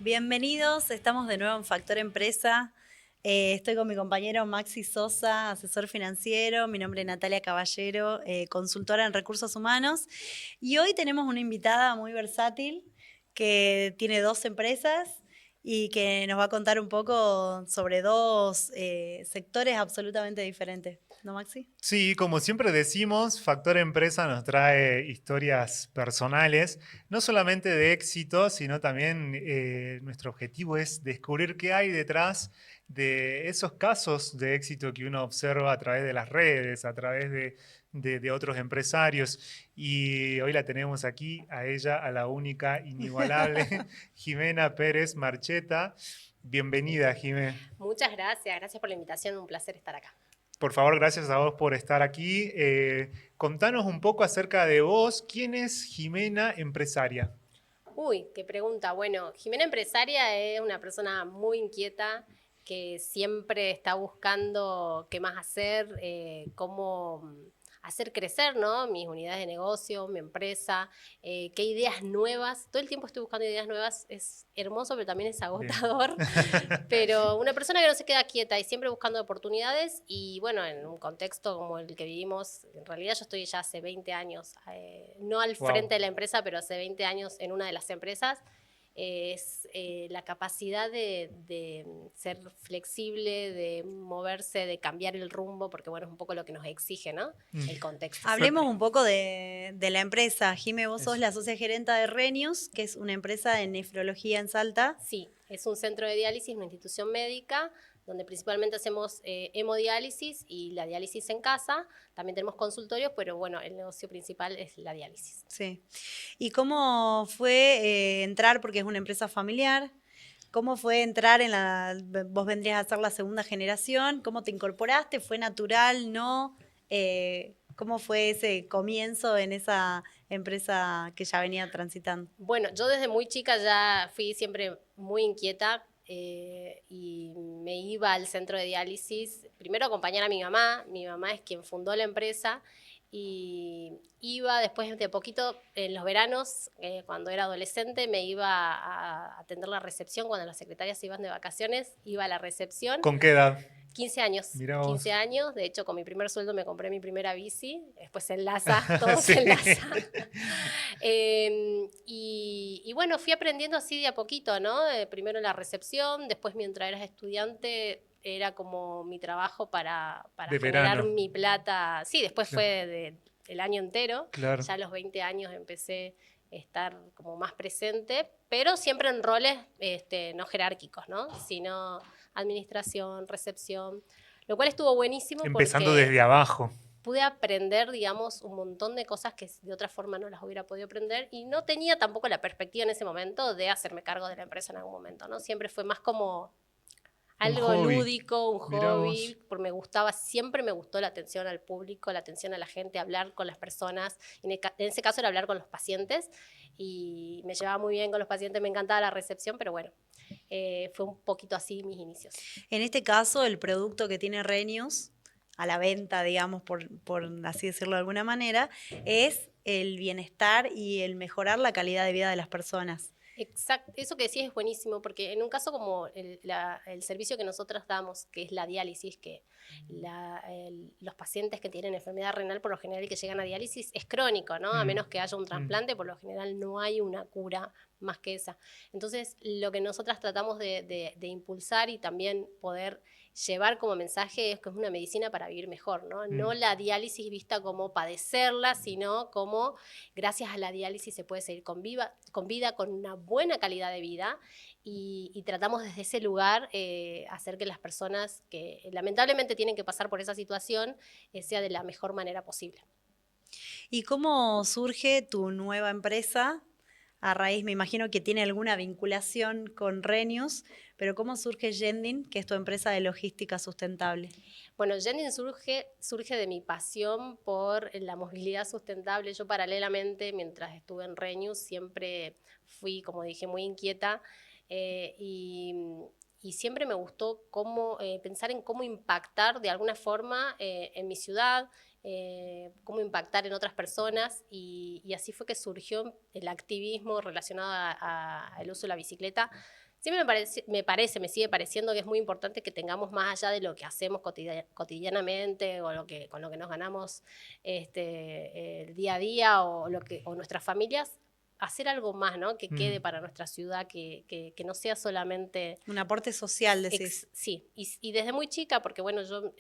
Bienvenidos, estamos de nuevo en Factor Empresa. Estoy con mi compañero Maxi Sosa, asesor financiero. Mi nombre es Natalia Caballero, consultora en recursos humanos. Y hoy tenemos una invitada muy versátil que tiene dos empresas y que nos va a contar un poco sobre dos sectores absolutamente diferentes. ¿No, Maxi? Sí, como siempre decimos, Factor Empresa nos trae historias personales, no solamente de éxito, sino también nuestro objetivo es descubrir qué hay detrás de esos casos de éxito que uno observa a través de las redes, a través de otros empresarios. Y hoy la tenemos aquí, a ella, a la única, inigualable, Jimena Pérez Marcheta. Bienvenida, Jimé. Muchas gracias, gracias por la invitación, un placer estar acá. Por favor, gracias a vos por estar aquí. Contanos un poco acerca de vos. ¿Quién es Jimena Empresaria? Uy, qué pregunta. Bueno, Jimena Empresaria es una persona muy inquieta que siempre está buscando qué más hacer, cómo hacer crecer, ¿no? Mis unidades de negocio, mi empresa, qué ideas nuevas. Todo el tiempo estoy buscando ideas nuevas. Es hermoso, pero también es Bien. agotador. Pero una persona que no se queda quieta y siempre buscando oportunidades y bueno, en un contexto como el que vivimos, en realidad yo estoy ya hace 20 años, no al Wow. frente de la empresa, pero hace 20 años en una de las empresas, es la capacidad de ser flexible, de moverse, de cambiar el rumbo, porque bueno, es un poco lo que nos exige, ¿no? El contexto Hablemos siempre. un poco de la empresa. Jime, vos sos Eso. la socia gerenta de Renius, que es una empresa de nefrología en Salta. Sí, es un centro de diálisis, una institución médica, donde principalmente hacemos hemodiálisis y la diálisis en casa. También tenemos consultorios, pero bueno, el negocio principal es la diálisis. Sí. ¿Y cómo fue entrar, porque es una empresa familiar? ¿Cómo fue entrar en la... Vos vendrías a ser la segunda generación? ¿Cómo te incorporaste? ¿Fue natural? ¿No? ¿Cómo fue ese comienzo en esa empresa que ya venía transitando? Bueno, yo desde muy chica ya fui siempre muy inquieta y me iba al centro de diálisis, primero a acompañar a mi mamá es quien fundó la empresa y iba después de poquito en los veranos, cuando era adolescente, me iba a atender la recepción cuando las secretarias se iban de vacaciones, iba a la recepción. ¿Con qué edad? 15 años, Mirá 15 vos. años, de hecho con mi primer sueldo me compré mi primera bici, después se enlaza, todo Sí. se enlaza. Y bueno, fui aprendiendo así de a poquito, ¿no? Primero en la recepción, después mientras eras estudiante era como mi trabajo para De generar verano. mi plata, sí, después Claro. fue el año entero, Claro. ya a los 20 años empecé a estar como más presente, pero siempre en roles no jerárquicos, ¿no? Sino administración, recepción, lo cual estuvo buenísimo Empezando porque desde abajo. pude aprender, digamos, un montón de cosas que de otra forma no las hubiera podido aprender y no tenía tampoco la perspectiva en ese momento de hacerme cargo de la empresa en algún momento, ¿no? Siempre fue más como Un algo hobby. lúdico, un Mirá vos. hobby, porque me gustaba, siempre me gustó la atención al público, la atención a la gente, hablar con las personas, en ese caso era hablar con los pacientes y me llevaba muy bien con los pacientes, me encantaba la recepción, pero bueno, fue un poquito así mis inicios. En este caso, el producto que tiene Renius a la venta, digamos, por así decirlo de alguna manera, es el bienestar y el mejorar la calidad de vida de las personas. Exacto, eso que decís es buenísimo, porque en un caso como el servicio que nosotros damos, que es la diálisis, que los pacientes que tienen enfermedad renal por lo general y que llegan a diálisis es crónico, ¿no? A Mm. menos que haya un Mm. trasplante, por lo general no hay una cura más que esa. Entonces, lo que nosotras tratamos de impulsar y también poder llevar como mensaje es que es una medicina para vivir mejor, ¿no? Mm. No la diálisis vista como padecerla, sino como gracias a la diálisis se puede seguir con vida, con una buena calidad de vida y tratamos desde ese lugar hacer que las personas que lamentablemente tienen que pasar por esa situación sea de la mejor manera posible. ¿Y cómo surge tu nueva empresa? A raíz, me imagino que tiene alguna vinculación con Renius, pero ¿cómo surge Yendin, que es tu empresa de logística sustentable? Bueno, Jenin surge de mi pasión por la movilidad sustentable. Yo paralelamente, mientras estuve en Renews, siempre fui, como dije, muy inquieta eh, y, y siempre me gustó pensar en cómo impactar de alguna forma en mi ciudad, cómo impactar en otras personas y así fue que surgió el activismo relacionado al uso de la bicicleta. Siempre me sigue pareciendo que es muy importante que tengamos más allá de lo que hacemos cotidianamente o con lo que nos ganamos el día a día o nuestras familias, hacer algo más, ¿no? Que quede para nuestra ciudad, que no sea solamente... Un aporte social, decís. Sí, y desde muy chica, porque bueno, yo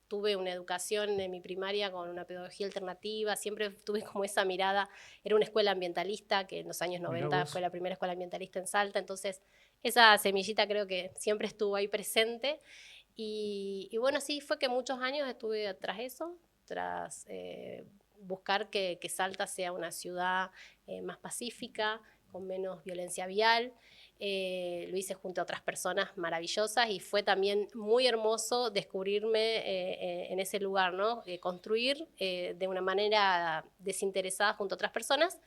tuve una educación en mi primaria con una pedagogía alternativa, siempre tuve como esa mirada, era una escuela ambientalista, que en los años 90 fue la primera escuela ambientalista en Salta, entonces esa semillita creo que siempre estuvo ahí presente, y bueno, sí, fue que muchos años estuve tras eso, tras buscar que Salta sea una ciudad más pacífica, con menos violencia vial. Lo hice junto a otras personas maravillosas y fue también muy hermoso descubrirme en ese lugar, ¿no? Construir de una manera desinteresada junto a otras personas.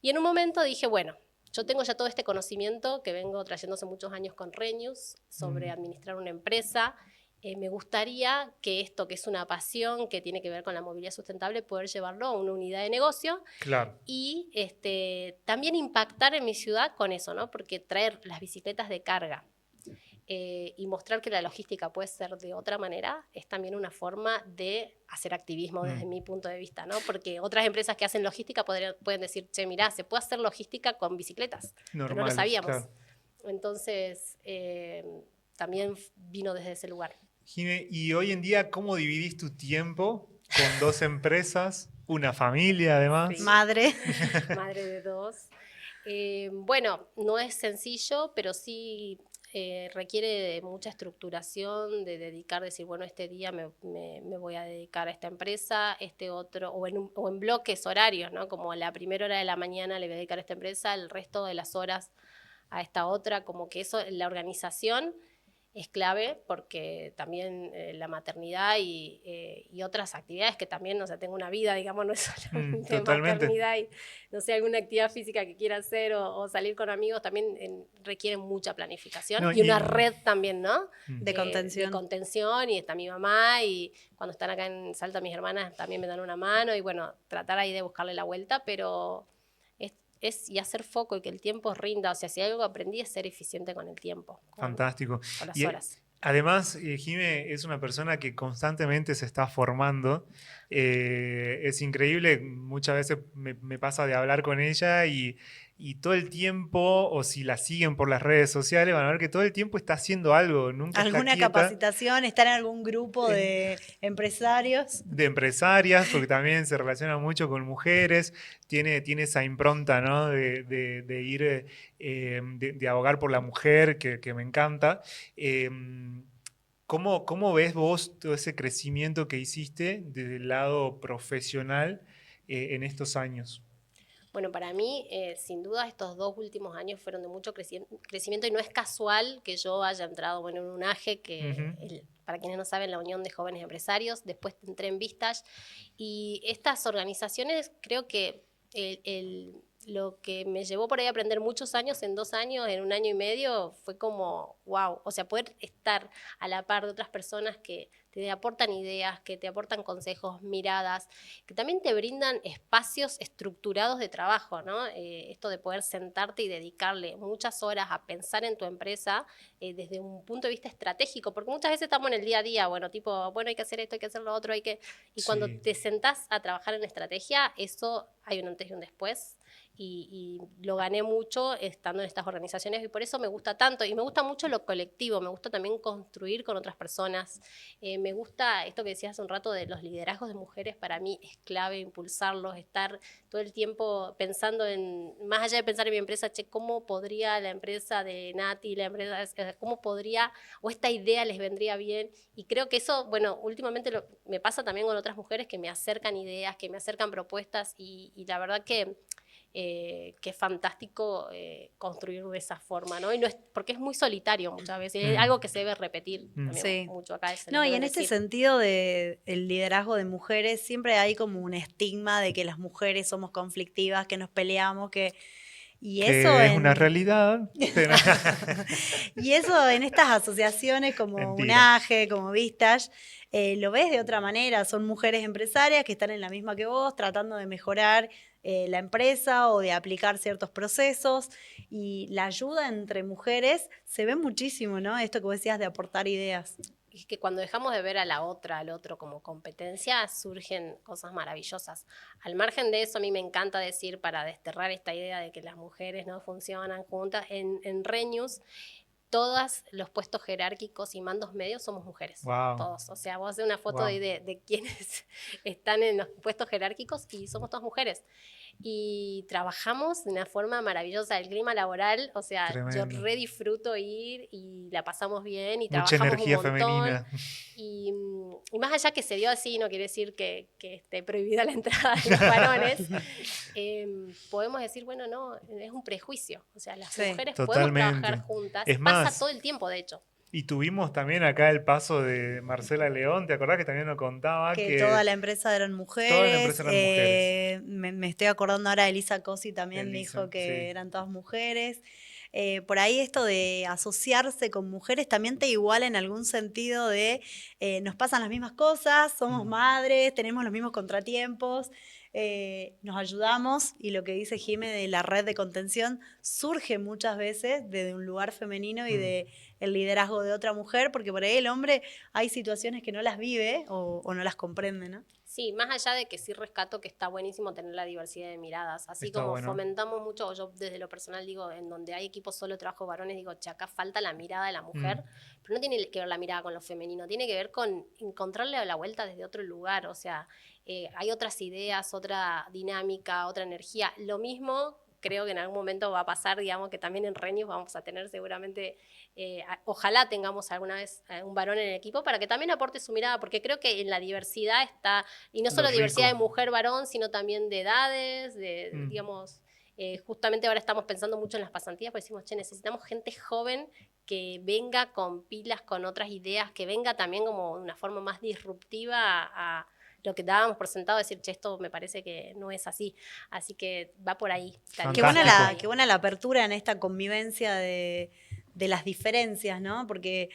Y en un momento dije, bueno, yo tengo ya todo este conocimiento que vengo trayendo hace muchos años con Renews sobre administrar una empresa. Me gustaría que esto, que es una pasión que tiene que ver con la movilidad sustentable, poder llevarlo a una unidad de negocio. Claro. Y también impactar en mi ciudad con eso, ¿no? Porque traer las bicicletas de carga y mostrar que la logística puede ser de otra manera es también una forma de hacer activismo desde mi punto de vista, ¿no? Porque otras empresas que hacen logística pueden decir, che, mirá, se puede hacer logística con bicicletas, Normales, pero no lo sabíamos. Claro. Entonces, también vino desde ese lugar. Jime, y hoy en día, ¿cómo dividís tu tiempo con 2 empresas, una familia además? Sí. Madre. Madre de 2. Bueno, no es sencillo, pero sí requiere de mucha estructuración, de decir, bueno, este día me voy a dedicar a esta empresa, este otro, o en bloques horarios, ¿no? Como la primera hora de la mañana le voy a dedicar a esta empresa, el resto de las horas a esta otra, como que eso, la organización es clave porque también la maternidad y otras actividades que también, o sea, tengo una vida, digamos, no es solamente maternidad y, no sé, alguna actividad física que quiera hacer o salir con amigos, también requieren mucha planificación y una red también, ¿no? De contención. De contención, y está mi mamá y cuando están acá en Salta mis hermanas también me dan una mano y bueno, tratar ahí de buscarle la vuelta, pero... y hacer foco y que el tiempo rinda. O sea, si algo aprendí es ser eficiente con el tiempo. Fantástico. Con las horas. Además, Jime es una persona que constantemente se está formando. Es increíble, muchas veces me pasa de hablar con ella y todo el tiempo, o si la siguen por las redes sociales, van a ver que todo el tiempo está haciendo algo. Nunca ¿Alguna está quieta. capacitación? ¿Estar en algún grupo de empresarios? De empresarias, porque también se relaciona mucho con mujeres, tiene esa impronta, ¿no? de ir, de abogar por la mujer, que me encanta. ¿Cómo ves vos todo ese crecimiento que hiciste desde el lado profesional en estos años? Bueno, para mí, sin duda, estos 2 últimos años fueron de mucho crecimiento y no es casual que yo haya entrado en un AGE, que para quienes no saben, la Unión de Jóvenes Empresarios, después entré en Vistage, y estas organizaciones creo que lo que me llevó por ahí a aprender muchos años, en 2 años, en 1 año y medio, fue como, wow, o sea, poder estar a la par de otras personas que te aportan ideas, que te aportan consejos, miradas, que también te brindan espacios estructurados de trabajo, ¿no? Esto de poder sentarte y dedicarle muchas horas a pensar en tu empresa desde un punto de vista estratégico, porque muchas veces estamos en el día a día, bueno, tipo, bueno, hay que hacer esto, hay que hacer lo otro, y cuando te sentás a trabajar en estrategia, eso hay un antes y un después. Y lo gané mucho estando en estas organizaciones y por eso me gusta tanto y me gusta mucho lo colectivo, me gusta también construir con otras personas, me gusta esto que decías hace un rato de los liderazgos de mujeres, para mí es clave impulsarlos, estar todo el tiempo pensando en, más allá de pensar en mi empresa, che, ¿cómo podría la empresa de Nati, cómo podría, o esta idea les vendría bien? Y creo que eso, bueno, últimamente me pasa también con otras mujeres que me acercan ideas, que me acercan propuestas y la verdad que es fantástico construir de esa forma, ¿no? Y no es, porque es muy solitario muchas veces, es algo que se debe repetir también mucho acá. No, y en este sentido del liderazgo de mujeres, siempre hay como un estigma de que las mujeres somos conflictivas, que nos peleamos, Y Que eso es una realidad. y eso en estas asociaciones como Mentira. UNAGE, como Vistage, lo ves de otra manera. Son mujeres empresarias que están en la misma que vos, tratando de mejorar la empresa o de aplicar ciertos procesos. Y la ayuda entre mujeres se ve muchísimo, ¿no? Esto que vos decías de aportar ideas. Es que cuando dejamos de ver a la otra, al otro como competencia, surgen cosas maravillosas. Al margen de eso, a mí me encanta decir, para desterrar esta idea de que las mujeres no funcionan juntas, en Renews, todos los puestos jerárquicos y mandos medios somos mujeres. Wow. Todos. O sea, vos haces una foto Wow. de quienes están en los puestos jerárquicos y somos todas mujeres. Y trabajamos de una forma maravillosa. El clima laboral, o sea, Tremendo. yo re disfruto ir y la pasamos bien y Mucha trabajamos un energía montón. femenina. Y más allá que se dio así, no quiere decir que esté prohibida la entrada de los varones, podemos decir, bueno, no, es un prejuicio. O sea, las mujeres podemos trabajar juntas. Es Pasa más, todo el tiempo, de hecho. y tuvimos también acá el paso de Marcela León, ¿te acordás que también nos contaba Que que toda la empresa eran mujeres. toda la empresa eran mujeres? Me estoy acordando ahora, Elisa Cosi también Elisa, dijo que sí. eran todas mujeres. Por ahí esto de asociarse con mujeres también te iguala en algún sentido de nos pasan las mismas cosas, somos madres, tenemos los mismos contratiempos, nos ayudamos y lo que dice Jime de la red de contención surge muchas veces desde un lugar femenino y de el liderazgo de otra mujer, porque por ahí el hombre hay situaciones que no las vive o no las comprende, ¿no? Sí, más allá de que sí rescato que está buenísimo tener la diversidad de miradas, así Está como bueno. fomentamos mucho, yo desde lo personal digo, en donde hay equipos solo trabajo varones, digo, che, acá falta la mirada de la mujer, pero no tiene que ver la mirada con lo femenino, tiene que ver con encontrarle la vuelta desde otro lugar, o sea, hay otras ideas, otra dinámica, otra energía, lo mismo creo que en algún momento va a pasar, digamos, que también en Renews vamos a tener seguramente, ojalá tengamos alguna vez un varón en el equipo para que también aporte su mirada, porque creo que en la diversidad está, y no solo diversidad de mujer-varón, sino también de edades, de, digamos, justamente ahora estamos pensando mucho en las pasantías, porque decimos, che, necesitamos gente joven que venga con pilas, con otras ideas, que venga también como de una forma más disruptiva a lo que dábamos por sentado, decir, che, esto me parece que no es así. Así que va por ahí. Qué buena la apertura en esta convivencia de las diferencias, ¿no? Porque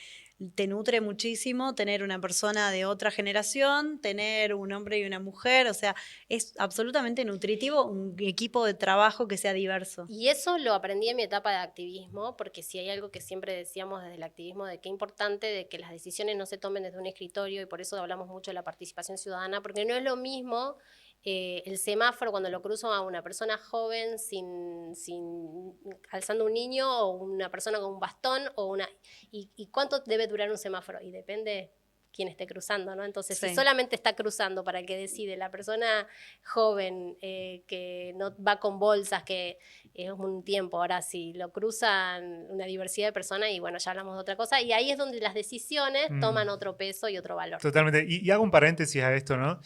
te nutre muchísimo tener una persona de otra generación, tener un hombre y una mujer, o sea, es absolutamente nutritivo un equipo de trabajo que sea diverso. Y eso lo aprendí en mi etapa de activismo, porque si hay algo que siempre decíamos desde el activismo, de qué importante de que las decisiones no se tomen desde un escritorio, y por eso hablamos mucho de la participación ciudadana, porque no es lo mismo el semáforo cuando lo cruzo a una persona joven alzando un niño o una persona con un bastón y cuánto debe durar un semáforo, y depende quién esté cruzando, ¿no? Entonces, si solamente está cruzando para el que decide, la persona joven que no va con bolsas, que es un tiempo, ahora si lo cruzan una diversidad de personas, y bueno, ya hablamos de otra cosa, y ahí es donde las decisiones toman otro peso y otro valor. Totalmente. Y hago un paréntesis a esto, ¿no?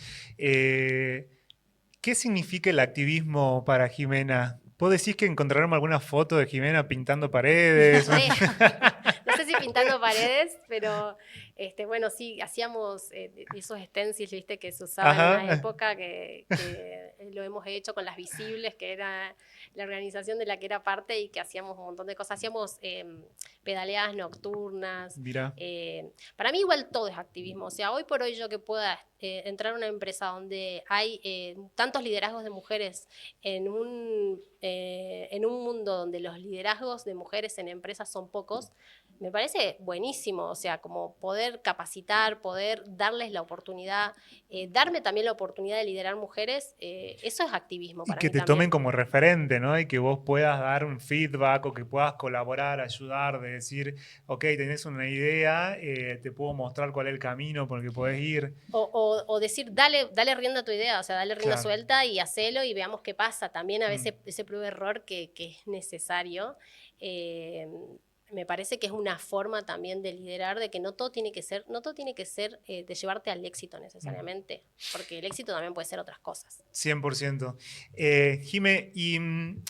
¿Qué significa el activismo para Jimena? ¿Vos decís que encontraremos alguna foto de Jimena pintando paredes? No sé si pintando paredes, pero bueno, sí, hacíamos esos stencils, viste, que se usaban en una época que lo hemos hecho con las Visibles, que era la organización de la que era parte, y que hacíamos un montón de cosas. Hacíamos pedaleadas nocturnas. Mira. Para mí igual todo es activismo. O sea, hoy por hoy yo que pueda entrar a una empresa donde hay tantos liderazgos de mujeres en un mundo donde los liderazgos de mujeres en empresas son pocos, me parece buenísimo. O sea, como poder capacitar, poder darles la oportunidad, darme también la oportunidad de liderar mujeres, eso es activismo para mí. Y que te tomen como referente, ¿no? Y que vos puedas dar un feedback o que puedas colaborar, ayudar, de decir, ok, tenés una idea, te puedo mostrar cuál es el camino por el que podés ir. O decir, dale rienda a tu idea, o sea, dale rienda suelta y hacelo y veamos qué pasa. También a veces ese prueba-error que es necesario. Me parece que es una forma también de liderar, de que no todo tiene que ser de llevarte al éxito necesariamente, porque el éxito también puede ser otras cosas. 100%. Jime, y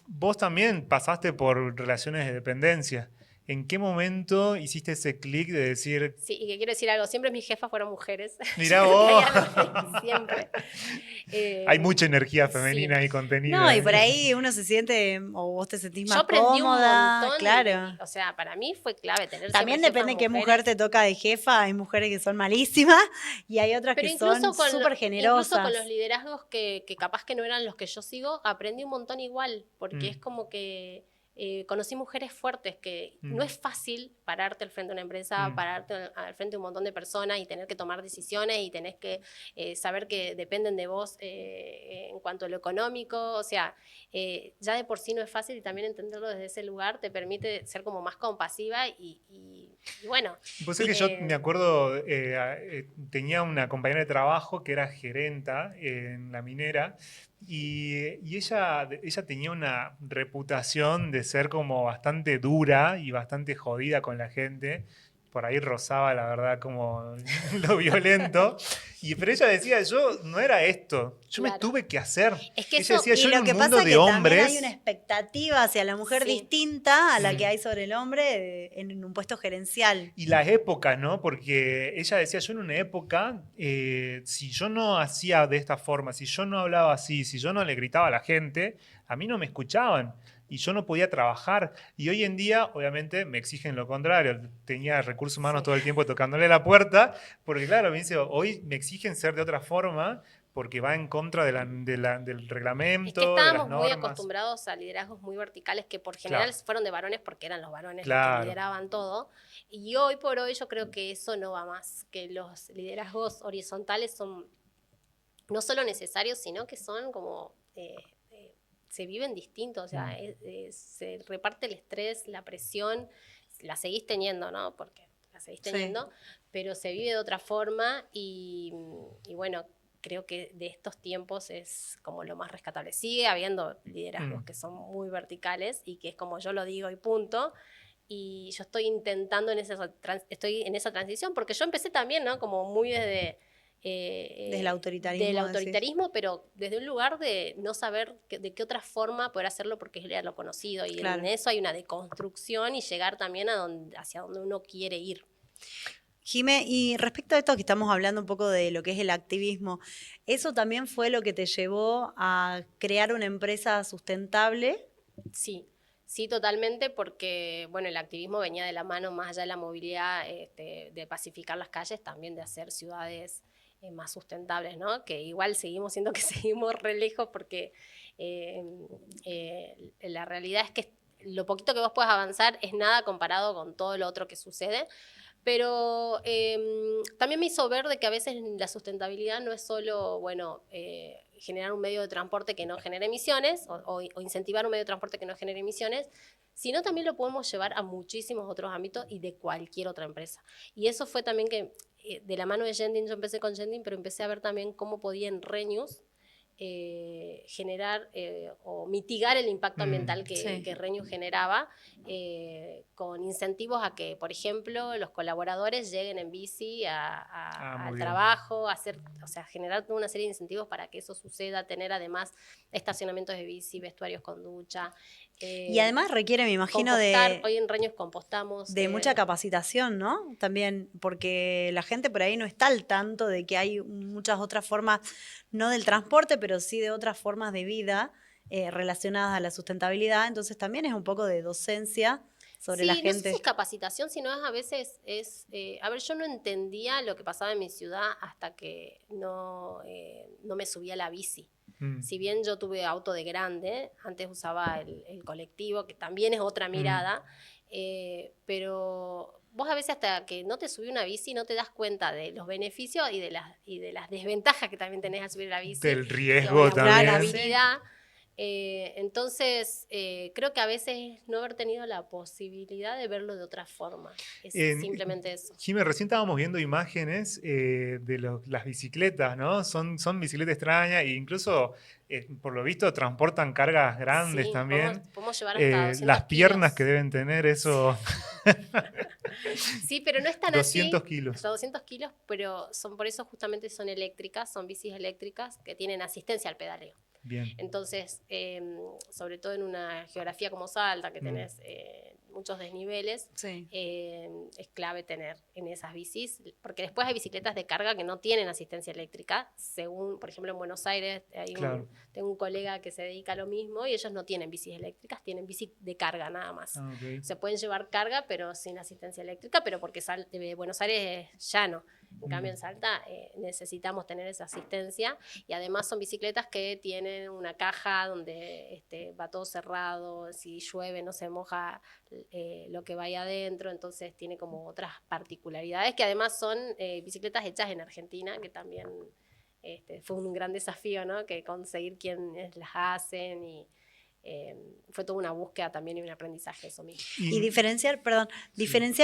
vos también pasaste por relaciones de dependencia. ¿En qué momento hiciste ese clic de decir, Sí, y que quiero decir algo, siempre mis jefas fueron mujeres. mirá Yo creo que vos, hay algo ahí, siempre. hay mucha energía Sí. femenina y contenida No, y ahí? por ahí uno se siente, o vos te sentís más Yo aprendí un cómoda, montón, claro. o sea, para mí fue clave tener También siempre jefas depende qué mujeres. mujer te toca de jefa. Hay mujeres que son malísimas y hay otras Pero que son súper incluso con los generosas. liderazgos que capaz que no eran los que yo sigo, aprendí un montón igual, porque Mm. es como que conocí mujeres fuertes que no es fácil pararte al frente de una empresa, pararte al frente de un montón de personas y tener que tomar decisiones y tenés que saber que dependen de vos en cuanto a lo económico, o sea, ya de por sí no es fácil y también entenderlo desde ese lugar te permite ser como más compasiva y bueno. Vos sabés que yo me Eh, acuerdo, tenía una compañera de trabajo que era gerenta en la minera y ella tenía una reputación de ser como bastante dura y bastante jodida con la gente. Por ahí rozaba, la verdad, como lo violento. Pero ella decía, yo no era esto, yo me Claro. tuve que hacer. Es que Ella eso- decía, Y yo en lo un que mundo pasa de que también hay una hombres... expectativa hacia la mujer Sí. distinta a la que Mm. hay sobre el hombre en un puesto gerencial. Y las épocas, ¿no? Porque ella decía, yo en una época, si yo no hacía de esta forma, si yo no hablaba así, si yo no le gritaba a la gente, a mí no me escuchaban y yo no podía trabajar. Y hoy en día, obviamente, me exigen lo contrario. Tenía recursos humanos Sí. todo el tiempo tocándole la puerta, porque claro, me dice, hoy me exigen ser de otra forma porque va en contra del Es que reglamento, de las estábamos muy normas. acostumbrados a liderazgos muy verticales que por general Claro. fueron de varones porque eran los varones los que Claro. lideraban todo. Y hoy por hoy yo creo que eso no va más, que los liderazgos horizontales son no solo necesarios, sino que son como... se viven distintos, o sea, se reparte el estrés, la presión, la seguís teniendo, ¿no? Porque la seguís Sí. teniendo, pero se vive de otra forma y bueno, creo que de estos tiempos es como lo más rescatable. Sigue habiendo liderazgos que son muy verticales y que es como yo lo digo y punto. Y yo estoy intentando estoy en esa transición, porque yo empecé también, ¿no? Como muy desde... Desde el autoritarismo, del decís. autoritarismo, pero desde un lugar de no saber de qué otra forma poder hacerlo porque era lo conocido. Y Claro. en eso hay una deconstrucción y llegar también hacia donde uno quiere ir. Jimé, y respecto a esto que estamos hablando un poco de lo que es el activismo, ¿eso también fue lo que te llevó a crear una empresa sustentable? Sí, sí, totalmente, porque bueno, el activismo venía de la mano más allá de la movilidad, de pacificar las calles, también de hacer ciudades más sustentables, ¿no? Que igual seguimos siendo que seguimos re lejos porque la realidad es que lo poquito que vos puedas avanzar es nada comparado con todo lo otro que sucede. Pero también me hizo ver de que a veces la sustentabilidad no es solo, bueno, generar un medio de transporte que no genere emisiones o incentivar un medio de transporte que no genere emisiones, sino también lo podemos llevar a muchísimos otros ámbitos y de cualquier otra empresa. Y eso fue también que de la mano de Jendin, yo empecé con Jendin, pero empecé a ver también cómo podía en Renews generar o mitigar el impacto ambiental Sí. que Renew generaba con incentivos a que, por ejemplo, los colaboradores lleguen en bici muy al bien. trabajo, o sea, generar toda una serie de incentivos para que eso suceda, tener además estacionamientos de bici, vestuarios con ducha. Y además requiere, me imagino, Compostar, hoy en Renews compostamos. de mucha capacitación, ¿no? También, porque la gente por ahí no está al tanto de que hay muchas otras formas, no del transporte, pero sí de otras formas de vida relacionadas a la sustentabilidad. Entonces también es un poco de docencia sobre la Sí, no sé si gente. es capacitación, sino a veces a ver, yo no entendía lo que pasaba en mi ciudad hasta que no me subía a la bici. Si bien yo tuve auto de grande, antes usaba el colectivo, que también es otra mirada, pero vos a veces hasta que no te subí una bici no te das cuenta de los beneficios y de las desventajas que también tenés al subir la bici. Del riesgo la también. vulnerabilidad. Entonces, creo que a veces no haber tenido la posibilidad de verlo de otra forma. Es simplemente eso. Jimé, recién estábamos viendo imágenes de las bicicletas, ¿no? Son bicicletas extrañas e incluso, por lo visto, transportan cargas grandes Sí, también. podemos llevar hasta 200 Las piernas que kilos. deben tener eso, Sí, pero no es tan 200 así, kilos. hasta 200 kilos, pero por eso justamente son eléctricas, son bicis eléctricas que tienen asistencia al pedaleo. Bien. Entonces, sobre todo en una geografía como Salta, que tenés muchos desniveles, Sí. es clave tener en esas bicis, porque después hay bicicletas de carga que no tienen asistencia eléctrica, según, por ejemplo, en Buenos Aires Claro. tengo un colega que se dedica a lo mismo y ellos no tienen bicis eléctricas, tienen bici de carga nada más. Ah, ok. Se pueden llevar carga, pero sin asistencia eléctrica, pero porque Buenos Aires es llano. En cambio, en Salta necesitamos tener esa asistencia y además son bicicletas que tienen una caja donde va todo cerrado, si llueve no se moja lo que vaya adentro, entonces tiene como otras particularidades que además son bicicletas hechas en Argentina, que también fue un gran desafío, ¿no? Que conseguir quienes las hacen y fue toda una búsqueda también y un aprendizaje eso mismo. Y diferenciar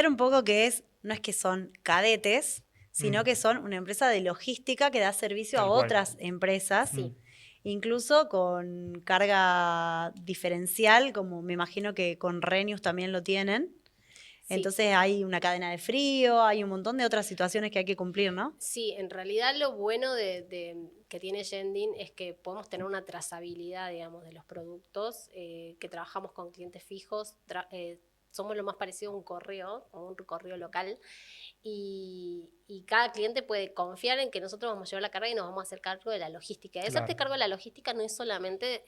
un poco no es que son cadetes, sino que son una empresa de logística que da servicio Tal a cual. otras empresas, Sí. incluso con carga diferencial, como me imagino que con Renius también lo tienen. Sí. Entonces hay una cadena de frío, hay un montón de otras situaciones que hay que cumplir, ¿no? Sí, en realidad lo bueno que tiene Yendin es que podemos tener una trazabilidad, digamos, de los productos, que trabajamos con clientes fijos, somos lo más parecido a un correo local, y cada cliente puede confiar en que nosotros vamos a llevar la carga y nos vamos a hacer cargo de la logística. Y hacerte cargo de la logística no es solamente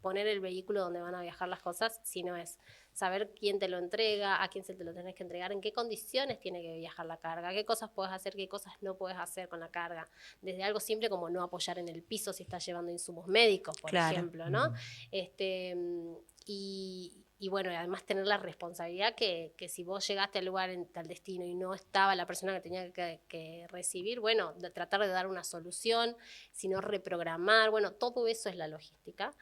poner el vehículo donde van a viajar las cosas, sino es saber quién te lo entrega, a quién se te lo tenés que entregar, en qué condiciones tiene que viajar la carga, qué cosas puedes hacer, qué cosas no puedes hacer con la carga. Desde algo simple como no apoyar en el piso si estás llevando insumos médicos, por ejemplo, ¿no? Y bueno, además tener la responsabilidad que si vos llegaste al lugar, al destino, y no estaba la persona que tenía que recibir, bueno, tratar de dar una solución, sino reprogramar, bueno, todo eso es la logística.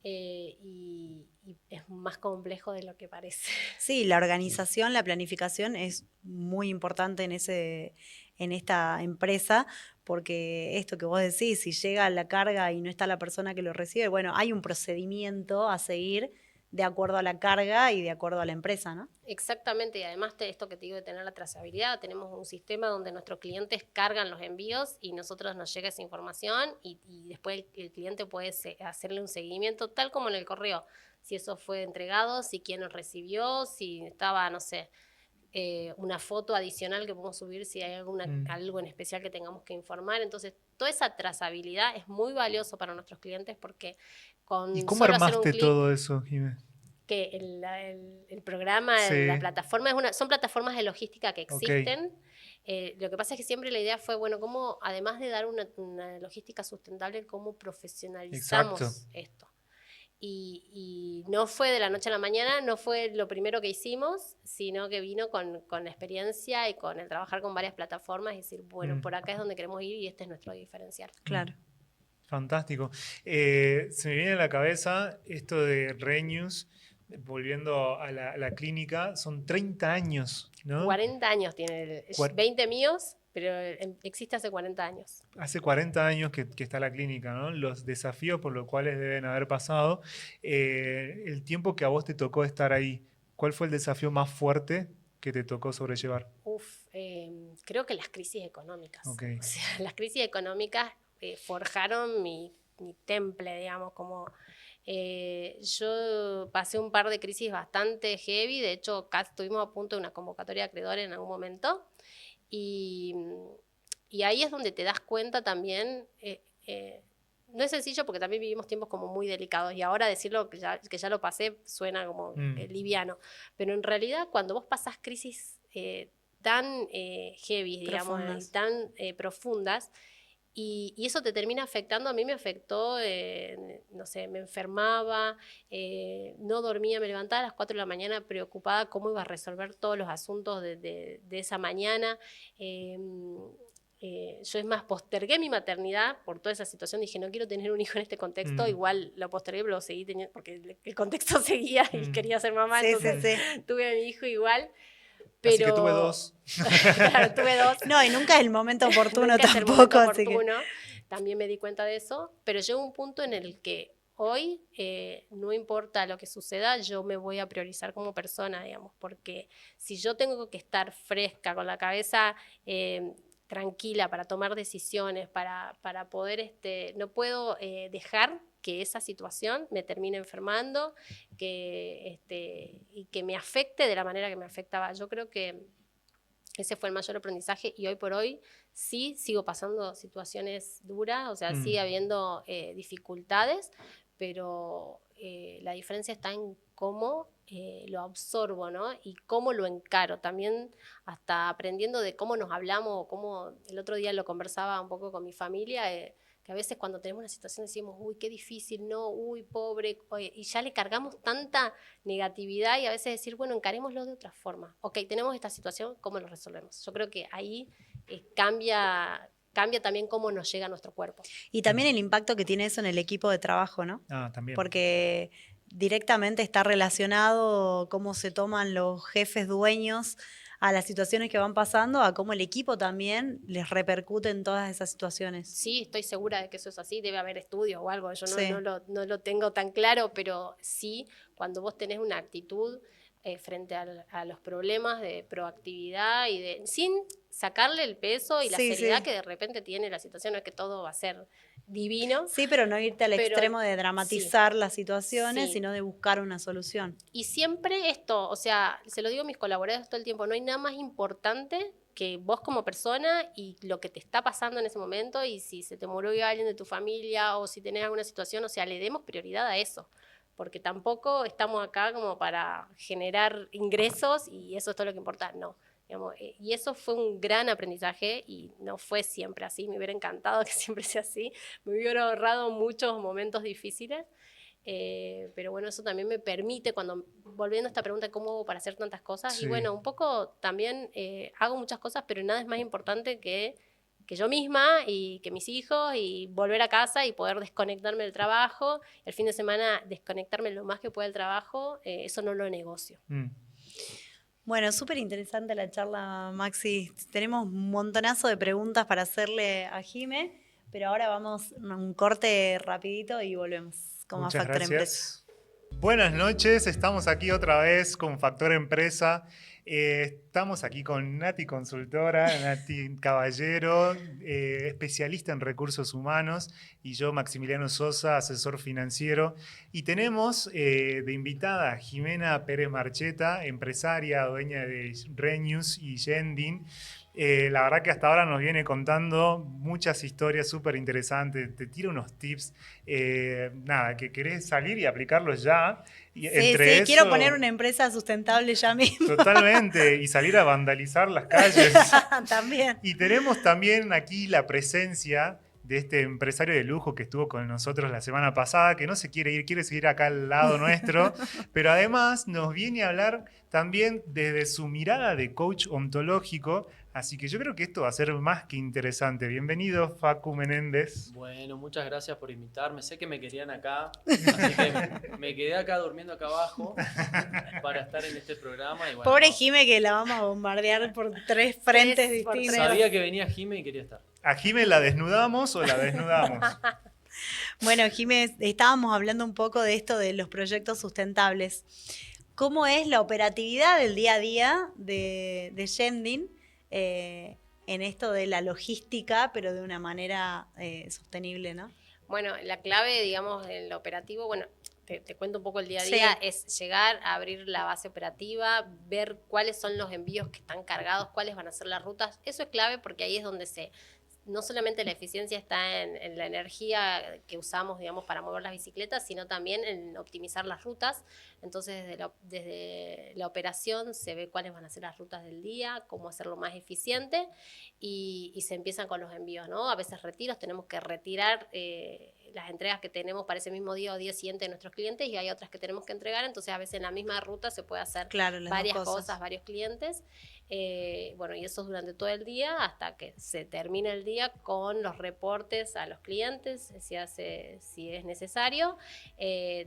Y es más complejo de lo que parece. Sí, la organización, la planificación es muy importante en esta empresa, porque esto que vos decís, si llega la carga y no está la persona que lo recibe, bueno, hay un procedimiento a seguir de acuerdo a la carga y de acuerdo a la empresa, ¿no? Exactamente, y además de esto que te digo de tener la trazabilidad, tenemos un sistema donde nuestros clientes cargan los envíos y nosotros nos llega esa información y después el cliente puede hacerle un seguimiento tal como en el correo, si eso fue entregado, si quién lo recibió, si estaba, no sé, una foto adicional que podemos subir si hay algo en especial que tengamos que informar. Entonces, toda esa trazabilidad es muy valioso para nuestros clientes porque con ¿Y cómo solo hacer un armaste clic, todo eso, Jimé? que el programa, Sí. la plataforma, son plataformas de logística que existen. Ok. Lo que pasa es que siempre la idea fue, bueno, cómo, además de dar una logística sustentable, cómo profesionalizamos Exacto. esto. Y no fue de la noche a la mañana, no fue lo primero que hicimos, sino que vino con la experiencia y con el trabajar con varias plataformas y decir, bueno, por acá es donde queremos ir y este es nuestro diferencial. Claro. Fantástico. Se me viene a la cabeza esto de Renews, volviendo a la clínica, son 30 años, ¿no? 40 años tiene, 20 míos, pero existe hace 40 años. Hace 40 años que está la clínica, ¿no? Los desafíos por los cuales deben haber pasado. El tiempo que a vos te tocó estar ahí, ¿cuál fue el desafío más fuerte que te tocó sobrellevar? Creo que las crisis económicas. Okay. O sea, las crisis económicas forjaron mi temple, digamos, como yo pasé un par de crisis bastante heavy, de hecho casi estuvimos a punto de una convocatoria de acreedores en algún momento, y ahí es donde te das cuenta también, no es sencillo porque también vivimos tiempos como muy delicados y ahora decirlo que ya lo pasé suena como liviano, pero en realidad cuando vos pasás crisis tan heavy, digamos, y tan profundas, y eso te termina afectando. A mí me afectó, no sé, me enfermaba, no dormía, me levantaba a las 4 de la mañana preocupada cómo iba a resolver todos los asuntos de esa mañana. Yo es más, postergué mi maternidad por toda esa situación, dije no quiero tener un hijo en este contexto, igual lo postergué, pero lo seguí teniendo porque el contexto seguía y quería ser mamá, entonces tuve a mi hijo igual. Pero... Así que tuve 2. Claro, tuve 2. No, y nunca es el momento oportuno nunca tampoco. Es el momento oportuno. También me di cuenta de eso, pero llegó un punto en el que hoy, no importa lo que suceda, yo me voy a priorizar como persona, digamos, porque si yo tengo que estar fresca, con la cabeza tranquila para tomar decisiones, para poder, no puedo dejar que esa situación me termine enfermando y que me afecte de la manera que me afectaba. Yo creo que ese fue el mayor aprendizaje y hoy por hoy sí sigo pasando situaciones duras, o sea, sigue habiendo dificultades, pero la diferencia está en cómo lo absorbo, ¿no? Y cómo lo encaro. También hasta aprendiendo de cómo nos hablamos, cómo el otro día lo conversaba un poco con mi familia, que a veces cuando tenemos una situación decimos, uy, qué difícil, no, uy, pobre, y ya le cargamos tanta negatividad y a veces decir, bueno, encarémoslo de otra forma. Ok, tenemos esta situación, ¿cómo lo resolvemos? Yo creo que ahí cambia también cómo nos llega a nuestro cuerpo. Y también el impacto que tiene eso en el equipo de trabajo, ¿no? También. Porque directamente está relacionado cómo se toman los jefes dueños a las situaciones que van pasando, a cómo el equipo también les repercute en todas esas situaciones. Sí, estoy segura de que eso es así, debe haber estudios o algo, yo Sí. no lo tengo tan claro, pero sí, cuando vos tenés una actitud frente a los problemas de proactividad y sin sacarle el peso y la Sí, seriedad sí. que de repente tiene la situación, no es que todo va a ser divino. Sí, pero no irte al Pero extremo de dramatizar las situaciones, sí. sino de buscar una solución. Y siempre esto, o sea, se lo digo a mis colaboradores todo el tiempo, no hay nada más importante que vos como persona y lo que te está pasando en ese momento, y si se te murió alguien de tu familia o si tenés alguna situación, o sea, le demos prioridad a eso, porque tampoco estamos acá como para generar ingresos y eso es todo lo que importa, no. Digamos, y eso fue un gran aprendizaje y no fue siempre así, me hubiera encantado que siempre sea así, me hubiera ahorrado muchos momentos difíciles. Pero bueno, eso también me permite, volviendo a esta pregunta, ¿cómo hago para hacer tantas cosas? Sí. Y bueno, un poco también hago muchas cosas, pero nada es más importante que yo misma y que mis hijos, y volver a casa y poder desconectarme del trabajo, el fin de semana desconectarme lo más que pueda del trabajo, eso no lo negocio. Bueno, súper interesante la charla, Maxi. Tenemos un montonazo de preguntas para hacerle a Jime, pero ahora vamos a un corte rapidito y volvemos con más Muchas Factor Empresa. gracias. Buenas noches, estamos aquí otra vez con Factor Empresa. Estamos aquí con Nati Consultora, Nati Caballero, especialista en recursos humanos, y yo, Maximiliano Sosa, asesor financiero. Y tenemos de invitada a Jimena Pérez Marcheta, empresaria, dueña de Renews y Yendin. La verdad que hasta ahora nos viene contando muchas historias súper interesantes, te tira unos tips, nada, que querés salir y aplicarlos ya. Y Sí, quiero poner una empresa sustentable ya mismo. Totalmente, y salir a vandalizar las calles. También. Y tenemos también aquí la presencia de este empresario de lujo que estuvo con nosotros la semana pasada, que no se quiere ir, quiere seguir acá al lado nuestro, pero además nos viene a hablar también desde su mirada de coach ontológico, así que yo creo que esto va a ser más que interesante. Bienvenido, Facu Menéndez. Bueno, muchas gracias por invitarme. Sé que me querían acá, así que me quedé acá durmiendo acá abajo para estar en este programa. Y bueno, Pobre Jime, que la vamos a bombardear por 3 frentes distintos. sabía que venía Jime y quería estar. ¿A Jime la desnudamos o la desnudamos? Bueno, Jime, estábamos hablando un poco de esto de los proyectos sustentables. ¿Cómo es la operatividad del día a día de Yendin en esto de la logística, pero de una manera sostenible, ¿no? Bueno, la clave, digamos, en lo operativo, bueno, te cuento un poco el día a día, Sí. es llegar a abrir la base operativa, ver cuáles son los envíos que están cargados, cuáles van a ser las rutas. Eso es clave porque ahí es donde no solamente la eficiencia está en la energía que usamos, digamos, para mover las bicicletas, sino también en optimizar las rutas. Entonces, desde la operación se ve cuáles van a ser las rutas del día, cómo hacerlo más eficiente, y se empiezan con los envíos, ¿no? A veces retiros, tenemos que retirar las entregas que tenemos para ese mismo día o día siguiente de nuestros clientes, y hay otras que tenemos que entregar, entonces a veces en la misma ruta se puede hacer varias cosas, varios clientes. Bueno, y eso durante todo el día hasta que se termine el día con los reportes a los clientes, si es necesario.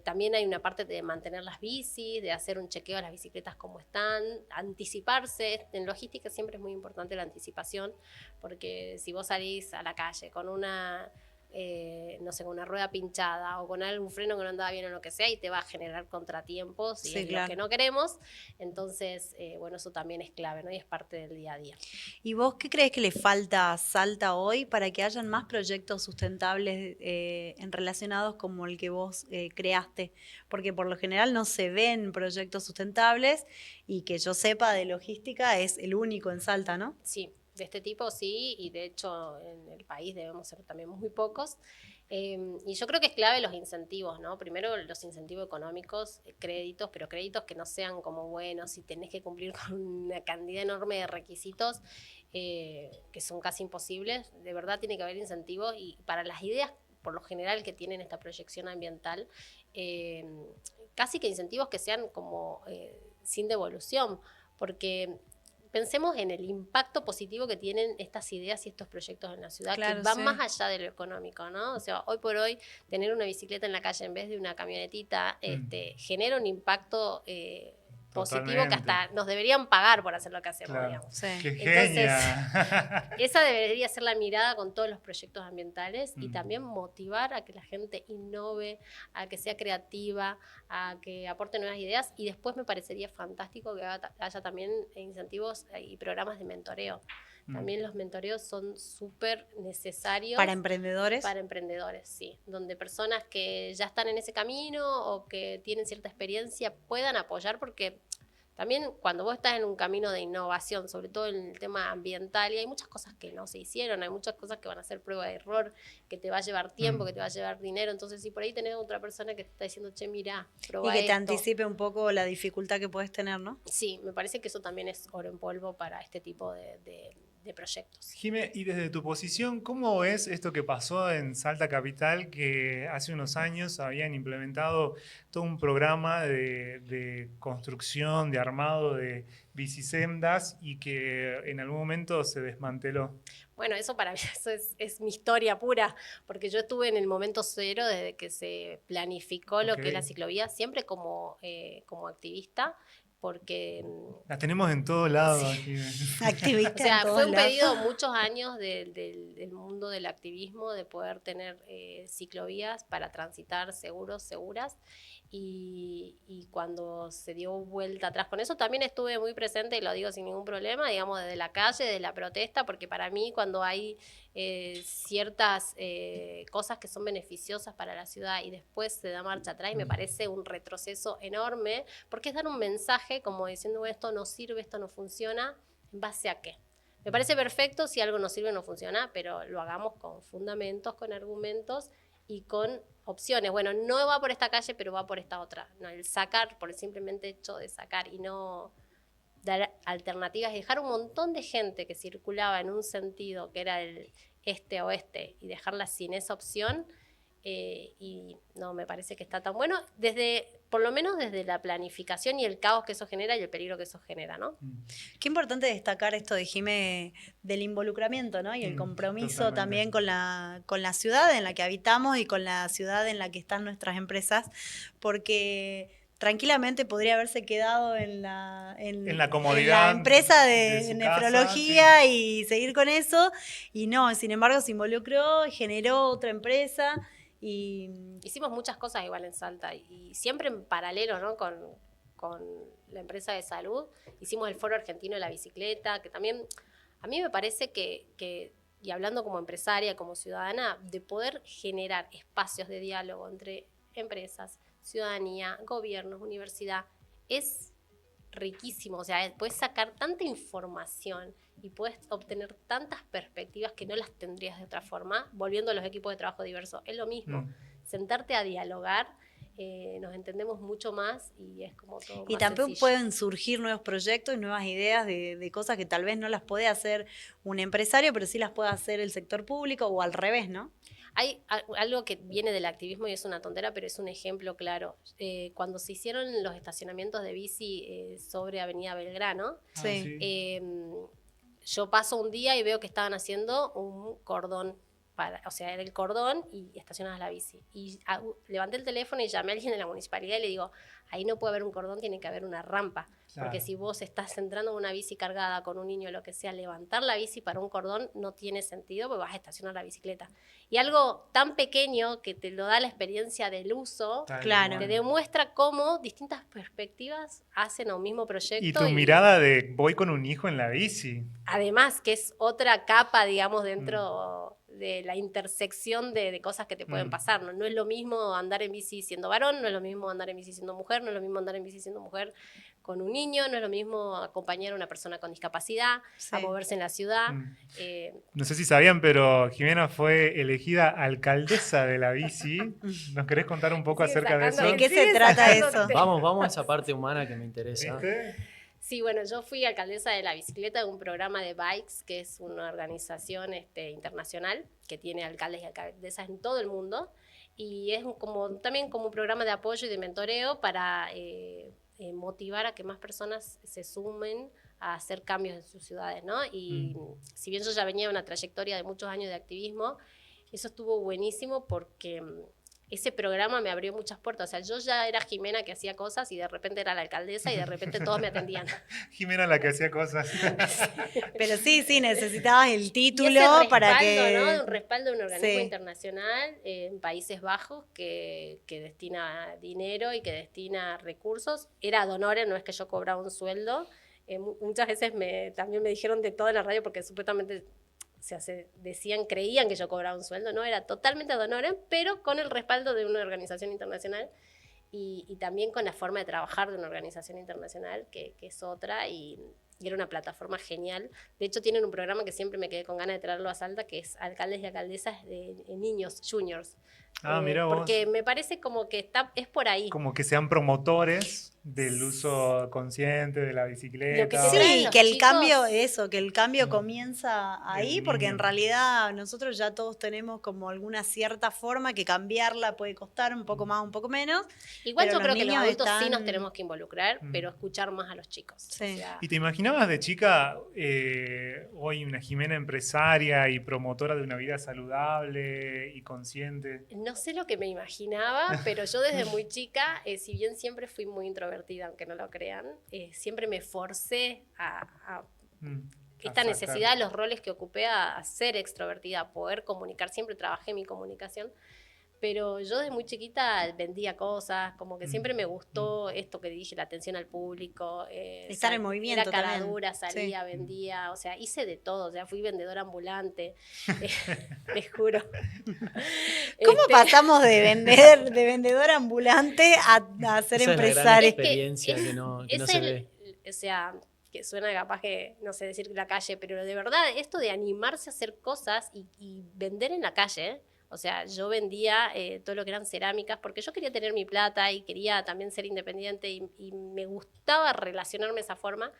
También hay una parte de mantener las bicis, de hacer un chequeo de las bicicletas cómo están, anticiparse. En logística siempre es muy importante la anticipación, porque si vos salís a la calle con una no sé, con una rueda pinchada o con algún freno que no andaba bien o lo que sea, y te va a generar contratiempos y Sí, es claro. lo que no queremos. Entonces, bueno, eso también es clave, ¿no? Y es parte del día a día. ¿Y vos qué crees que le falta a Salta hoy para que hayan más proyectos sustentables relacionados como el que vos creaste? Porque por lo general no se ven proyectos sustentables y que yo sepa de logística es el único en Salta, ¿no? Sí, de este tipo sí, y de hecho en el país debemos ser también muy pocos. Y yo creo que es clave los incentivos, ¿no? Primero los incentivos económicos, créditos, pero créditos que no sean como buenos y tenés que cumplir con una cantidad enorme de requisitos que son casi imposibles. De verdad tiene que haber incentivos y para las ideas, por lo general, que tienen esta proyección ambiental, casi que incentivos que sean como sin devolución, porque pensemos en el impacto positivo que tienen estas ideas y estos proyectos en la ciudad, Claro, que van sí. más allá de lo económico, ¿no? O sea, hoy por hoy, tener una bicicleta en la calle en vez de una camionetita genera un impacto positivo que Totalmente. hasta nos deberían pagar por hacer lo que hacemos, Claro. digamos. Sí. ¡Qué Entonces, genia! esa debería ser la mirada con todos los proyectos ambientales y también motivar a que la gente innove, a que sea creativa, a que aporte nuevas ideas, y después me parecería fantástico que haya también incentivos y programas de mentoreo. También los mentoreos son súper necesarios. ¿Para emprendedores? Para emprendedores, sí. Donde personas que ya están en ese camino o que tienen cierta experiencia puedan apoyar, porque también cuando vos estás en un camino de innovación, sobre todo en el tema ambiental, y hay muchas cosas que no se hicieron, hay muchas cosas que van a ser prueba de error, que te va a llevar tiempo, que te va a llevar dinero. Entonces, si por ahí tenés otra persona que te está diciendo, che, mira, probá Y que te esto. anticipe un poco la dificultad que puedes tener, ¿no? Sí, me parece que eso también es oro en polvo para este tipo de proyectos. Jime, y desde tu posición, ¿cómo ves esto que pasó en Salta Capital, que hace unos años habían implementado todo un programa de construcción, de armado de bicisendas y que en algún momento se desmanteló? Bueno, eso para mí eso es mi historia pura, porque yo estuve en el momento cero desde que se planificó lo que es la ciclovía, siempre como activista, porque La tenemos en todo lado, Jime. o Activista en sea, todos fue un lados. pedido muchos años del mundo del activismo de poder tener ciclovías para transitar seguros, seguras. Y cuando se dio vuelta atrás con eso, también estuve muy presente, y lo digo sin ningún problema, digamos, desde la calle, de la protesta, porque para mí cuando hay ciertas cosas que son beneficiosas para la ciudad y después se da marcha atrás, y me parece un retroceso enorme, porque es dar un mensaje como diciendo, esto no sirve, esto no funciona. ¿En base a qué? Me parece perfecto si algo no sirve o no funciona, pero lo hagamos con fundamentos, con argumentos y con opciones. Bueno, no va por esta calle, pero va por esta otra. No, el sacar, por el simplemente hecho de sacar y no dar alternativas y dejar un montón de gente que circulaba en un sentido que era el este-oeste y dejarla sin esa opción. Y no me parece que está tan bueno, por lo menos desde la planificación y el caos que eso genera y el peligro que eso genera, ¿no? Qué importante destacar esto de Jime, del involucramiento, ¿no? Y el compromiso Totalmente. también con la ciudad en la que habitamos y con la ciudad en la que están nuestras empresas, porque tranquilamente podría haberse quedado en la comodidad empresa de de su nefrología casa, y seguir con eso, y no, sin embargo se involucró, generó otra empresa y Hicimos muchas cosas igual en Salta y siempre en paralelo, ¿no? Con la empresa de salud. Hicimos el Foro Argentino de la Bicicleta, que también a mí me parece que y hablando como empresaria, como ciudadana, de poder generar espacios de diálogo entre empresas, ciudadanía, gobiernos, universidad, es riquísimo. O sea, puedes sacar tanta información y puedes obtener tantas perspectivas que no las tendrías de otra forma. Volviendo a los equipos de trabajo diversos, es lo mismo. Sentarte a dialogar, nos entendemos mucho más y es como todo y más también sencillo. pueden surgir nuevos proyectos y nuevas ideas de cosas que tal vez no las puede hacer un empresario, pero sí las puede hacer el sector público o al revés, ¿no? Hay algo que viene del activismo y es una tontera, pero es un ejemplo claro. Cuando se hicieron los estacionamientos de bici sobre Avenida Belgrano, Sí. yo paso un día y veo que estaban haciendo un cordón o sea, era el cordón y estacionabas la bici. Y levanté el teléfono y llamé a alguien de la municipalidad y le digo, ahí no puede haber un cordón, tiene que haber una rampa. Claro. Porque si vos estás entrando en una bici cargada con un niño o lo que sea, levantar la bici para un cordón no tiene sentido porque vas a estacionar la bicicleta. Y algo tan pequeño que te lo da la experiencia del uso, Claro. te demuestra cómo distintas perspectivas hacen a un mismo proyecto. Y tu mirada de voy con un hijo en la bici. Además, que es otra capa, digamos, dentro de la intersección de cosas que te pueden pasar. ¿No? No es lo mismo andar en bici siendo varón, no es lo mismo andar en bici siendo mujer, no es lo mismo andar en bici siendo mujer con un niño, no es lo mismo acompañar a una persona con discapacidad, Sí. a moverse en la ciudad. No sé si sabían, pero Jimena fue elegida alcaldesa de la bici. ¿Nos querés contar un poco Sigue acerca de eso? sacando- ¿De qué se sigue trata sacando- eso? Vamos a esa parte humana que me interesa. ¿Viste? Sí, bueno, yo fui alcaldesa de la bicicleta de un programa de Bikes, que es una organización internacional que tiene alcaldes y alcaldesas en todo el mundo. Y es también como un programa de apoyo y de mentoreo para motivar a que más personas se sumen a hacer cambios en sus ciudades, ¿no? Y si bien yo ya venía de una trayectoria de muchos años de activismo, eso estuvo buenísimo porque ese programa me abrió muchas puertas. O sea, yo ya era Jimena que hacía cosas y de repente era la alcaldesa y de repente todos me atendían. Jimena la que hacía cosas. Pero sí, necesitabas el Y título ese respaldo, para que... ¿no? Un respaldo de un organismo Sí. internacional en Países Bajos que destina dinero y que destina recursos. Era ad honorem, no es que yo cobraba un sueldo. Muchas veces también me dijeron de todo en la radio porque supuestamente creían que yo cobraba un sueldo, ¿no? Era totalmente ad honorem, pero con el respaldo de una organización internacional y también con la forma de trabajar de una organización internacional, que es otra, y era una plataforma genial. De hecho, tienen un programa que siempre me quedé con ganas de traerlo a Salta, que es Alcaldes y Alcaldesas de niños, juniors. Mirá vos. Porque me parece como que es por ahí. Como que sean promotores del uso consciente de la bicicleta. Lo que te traen Sí, los que el chicos- cambio comienza ahí, Del porque en niño. realidad nosotros ya todos tenemos como alguna cierta forma que cambiarla puede costar un poco más, un poco menos. Igual pero yo creo que los niños adultos sí están- nos tenemos que involucrar, pero escuchar más a los chicos. Sí. O sea, ¿Y te imaginabas de chica hoy una Jimena empresaria y promotora de una vida saludable y consciente? no sé lo que me imaginaba, pero yo desde muy chica, si bien siempre fui muy introvertida, aunque no lo crean, siempre me forcé a esta necesidad de los roles que ocupé a ser extrovertida, a poder comunicar. Siempre trabajé mi comunicación, pero yo desde muy chiquita vendía cosas, como que siempre me gustó esto que dije, la atención al público. Estar en movimiento era cara también. dura, salía, Sí. vendía, o sea, hice de todo, o sea, fui vendedora ambulante, les juro. ¿Cómo pasamos de vendedora ambulante a ser Esa es la gran empresaria? experiencia que no es se el- ve. O sea, que suena capaz que, no sé, decir la calle, pero de verdad, esto de animarse a hacer cosas y vender en la calle, o sea, yo vendía todo lo que eran cerámicas porque yo quería tener mi plata y quería también ser independiente y me gustaba relacionarme de esa forma.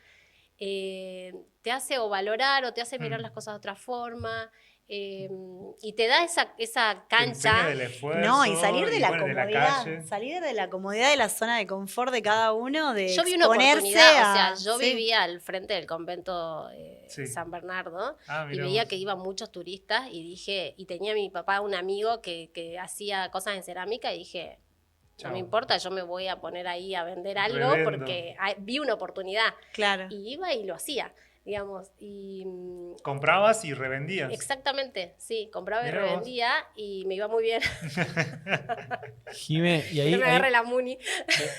Te hace o valorar o te hace mirar las cosas de otra forma. Y te da esa Te enseña cancha. del esfuerzo No, y salir de la bueno, de la comodidad, calle. salir de la comodidad de la zona de confort de cada uno, de Yo vi una exponerse oportunidad, o sea, yo sí. vivía al frente del convento Sí. San Bernardo y Mirá veía vos. que iban muchos turistas y dije, y tenía mi papá un amigo que hacía cosas en cerámica y dije, no Chau. me importa, yo me voy a poner ahí a vender algo Revendo. porque vi una oportunidad Claro. y iba y lo hacía, digamos, y Comprabas y revendías. exactamente, sí, compraba y Mirá vos. revendía y me iba muy bien, Jime, y ahí, no me ahí agarré la muni.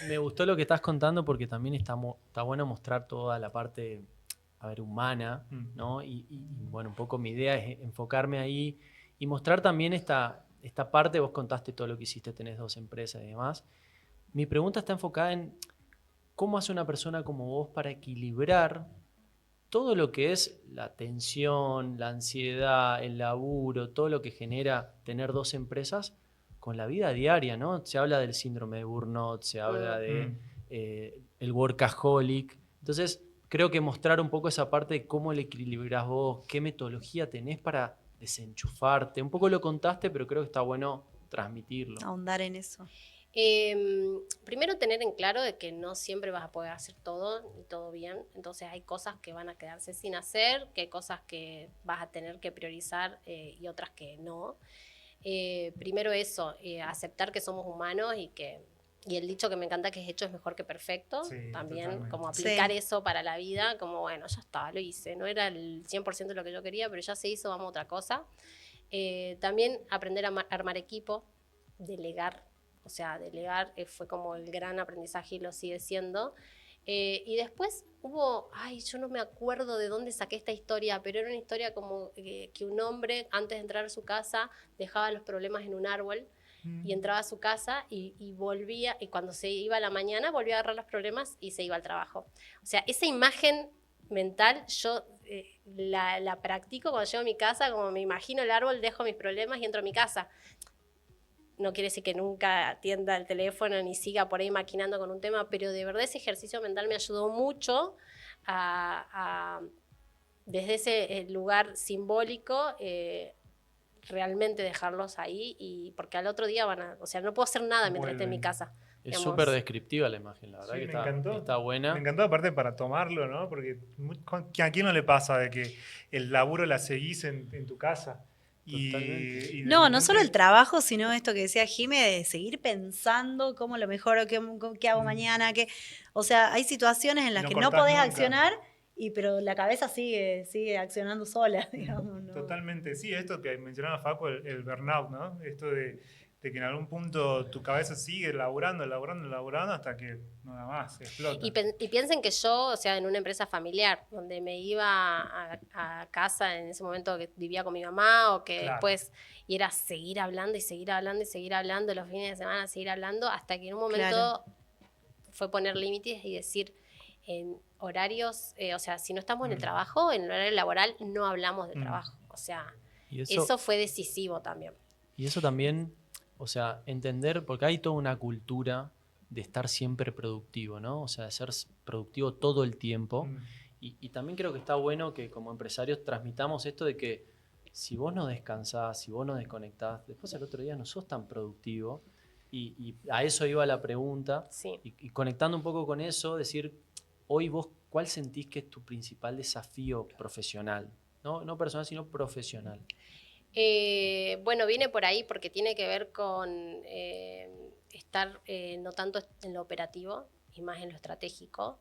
me gustó lo que estás contando porque también está bueno mostrar toda la parte, a ver, humana, ¿no? Y bueno, un poco mi idea es enfocarme ahí y mostrar también esta parte. Vos contaste todo lo que hiciste, tenés 2 empresas y demás. Mi pregunta está enfocada en cómo hace una persona como vos para equilibrar todo lo que es la tensión, la ansiedad, el laburo, todo lo que genera tener 2 empresas con la vida diaria, ¿no? Se habla del síndrome de burnout, se habla de el workaholic. Entonces, creo que mostrar un poco esa parte de cómo le equilibrás vos, qué metodología tenés para desenchufarte. Un poco lo contaste, pero creo que está bueno transmitirlo. Ahondar en eso. Primero tener en claro de que no siempre vas a poder hacer todo y todo bien, entonces hay cosas que van a quedarse sin hacer, que hay cosas que vas a tener que priorizar y otras que no. Primero eso, aceptar que somos humanos y el dicho que me encanta que es hecho es mejor que perfecto, Sí, también totalmente. como aplicar Sí. eso para la vida, como bueno, ya está, lo hice, no era el 100% de lo que yo quería, pero ya se hizo, vamos a otra cosa. También aprender a armar equipo, delegar, o sea, delegar fue como el gran aprendizaje y lo sigue siendo. Y después yo no me acuerdo de dónde saqué esta historia, pero era una historia como que un hombre antes de entrar a su casa dejaba los problemas en un árbol y entraba a su casa y volvía, y cuando se iba a la mañana volvía a agarrar los problemas y se iba al trabajo. O sea, esa imagen mental yo la practico cuando llego a mi casa, como me imagino el árbol, dejo mis problemas y entro a mi casa. No quiere decir que nunca atienda el teléfono ni siga por ahí maquinando con un tema, pero de verdad ese ejercicio mental me ayudó mucho desde ese lugar simbólico, realmente dejarlos ahí, y porque al otro día o sea, no puedo hacer nada mientras esté en mi Vuelven. casa. Es Digamos. súper descriptiva la imagen, la verdad Sí, que me encantó. está buena. Me encantó aparte para tomarlo, ¿no? Porque ¿a quién no le pasa de que el laburo la seguís en tu casa? Totalmente. Y de No, no solo el repente... trabajo, sino esto que decía Jime, de seguir pensando cómo lo mejoro, qué hago Mm. mañana, o sea, hay situaciones en Y las no que no cortás podés nunca. accionar, pero la cabeza sigue accionando sola, digamos, ¿no? Totalmente, sí, esto que mencionaba Facu, el burnout, ¿no? Esto de que en algún punto tu cabeza sigue laburando, laburando, laburando hasta que nada más, explota. Y piensen que yo, o sea, en una empresa familiar, donde me iba a casa en ese momento que vivía con mi mamá, o que Claro. después, y era seguir hablando y seguir hablando y seguir hablando, los fines de semana seguir hablando, hasta que en un momento Claro. fue poner límites y decir, en horarios, o sea, si no estamos en el Mm. trabajo, en el horario laboral, no hablamos de trabajo. O sea, Y eso fue decisivo también. Y eso también, o sea, entender, porque hay toda una cultura de estar siempre productivo, ¿no? O sea, de ser productivo todo el tiempo. Mm. Y también creo que está bueno que como empresarios transmitamos esto de que si vos no descansás, si vos no desconectás, después al otro día no sos tan productivo. Y a eso iba la pregunta. Sí. Y conectando un poco con eso, decir, hoy vos, ¿cuál sentís que es tu principal desafío profesional? No personal, sino profesional. Bueno, viene por ahí porque tiene que ver con estar no tanto en lo operativo y más en lo estratégico,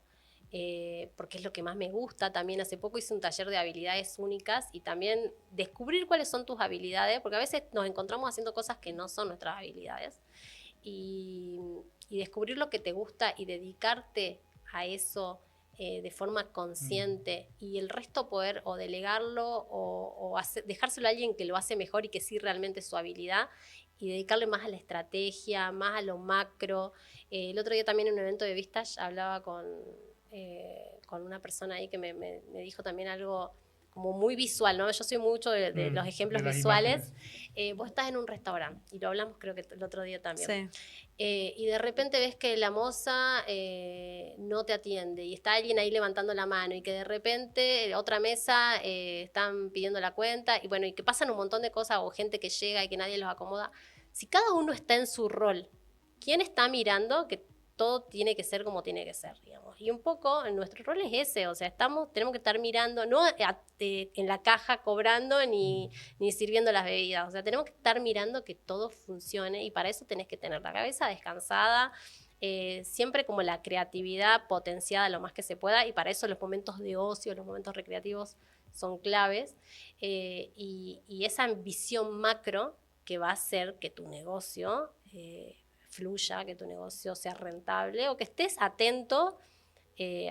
porque es lo que más me gusta. También hace poco hice un taller de habilidades únicas y también descubrir cuáles son tus habilidades, porque a veces nos encontramos haciendo cosas que no son nuestras habilidades, y descubrir lo que te gusta y dedicarte a eso de forma consciente, y el resto poder o delegarlo o dejárselo a alguien que lo hace mejor y que sí realmente es su habilidad, y dedicarle más a la estrategia, más a lo macro. El otro día también en un evento de Vistage hablaba con una persona ahí que me dijo también algo como muy visual, ¿no? Yo soy mucho de los ejemplos de las visuales. Vos estás en un restaurante, y lo hablamos creo que el otro día también. Sí. Y de repente ves que la moza no te atiende y está alguien ahí levantando la mano, y que de repente otra mesa están pidiendo la cuenta, y bueno, y que pasan un montón de cosas, o gente que llega y que nadie los acomoda. Si cada uno está en su rol, ¿quién está mirando que todo tiene que ser como tiene que ser, digamos? Y un poco nuestro rol es ese, o sea, tenemos que estar mirando, no en la caja cobrando ni sirviendo las bebidas, o sea, tenemos que estar mirando que todo funcione, y para eso tenés que tener la cabeza descansada, siempre como la creatividad potenciada lo más que se pueda, y para eso los momentos de ocio, los momentos recreativos son claves, y esa visión macro que va a hacer que tu negocio fluya, que tu negocio sea rentable, o que estés atento